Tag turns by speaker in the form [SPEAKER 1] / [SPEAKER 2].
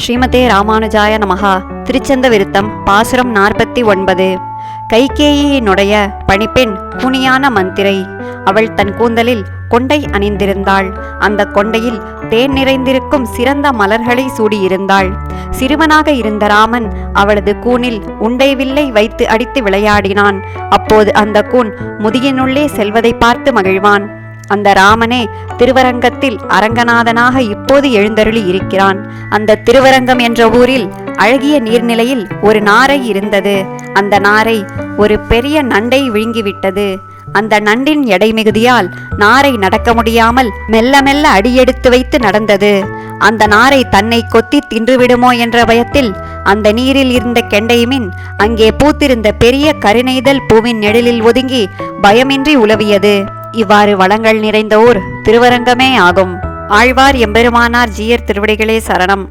[SPEAKER 1] ஸ்ரீமதே ராமானுஜாய நமஹா. திருச்சந்த விருத்தம் பாசுரம் 49. கைகேயினுடைய பணிப்பெண் குனியான மந்திரை. அவள் தன் கூந்தலில் கொண்டை அணிந்திருந்தாள். அந்த கொண்டையில் தேன் நிறைந்திருக்கும் சிறந்த மலர்களை சூடியிருந்தாள். சிறுவனாக இருந்த ராமன் அவளது கூனில் உண்டை வில்லை வைத்து அடித்து விளையாடினான். அப்போது அந்த கூன் முதியினுள்ளே செல்வதை பார்த்து மகிழ்வான். அந்த ராமனே திருவரங்கத்தில் அரங்கநாதனாக இப்போது எழுந்தருளி இருக்கிறான். அந்த திருவரங்கம் என்ற ஊரில் அழகிய நீர்நிலையில் ஒரு நாரை இருந்தது. அந்த நாரை ஒரு பெரிய நண்டை விழுங்கிவிட்டது. அந்த நண்டின் எடை மிகுதியால் நாரை நடக்க முடியாமல் மெல்ல மெல்ல அடியெடுத்து வைத்து நடந்தது. அந்த நாரை தன்னை கொத்தி தின்றுவிடுமோ என்ற பயத்தில் அந்த நீரில் இருந்த கெண்டைமின் அங்கே பூத்திருந்த பெரிய கருணைதல் பூவின் நிழலில் ஒதுங்கி பயமின்றி உலவியது. இவ்வாறு வளங்கள் நிறைந்த ஊர் திருவரங்கமே ஆகும். ஆழ்வார் எம்பெருமானார் ஜீயர் திருவடிகளே சரணம்.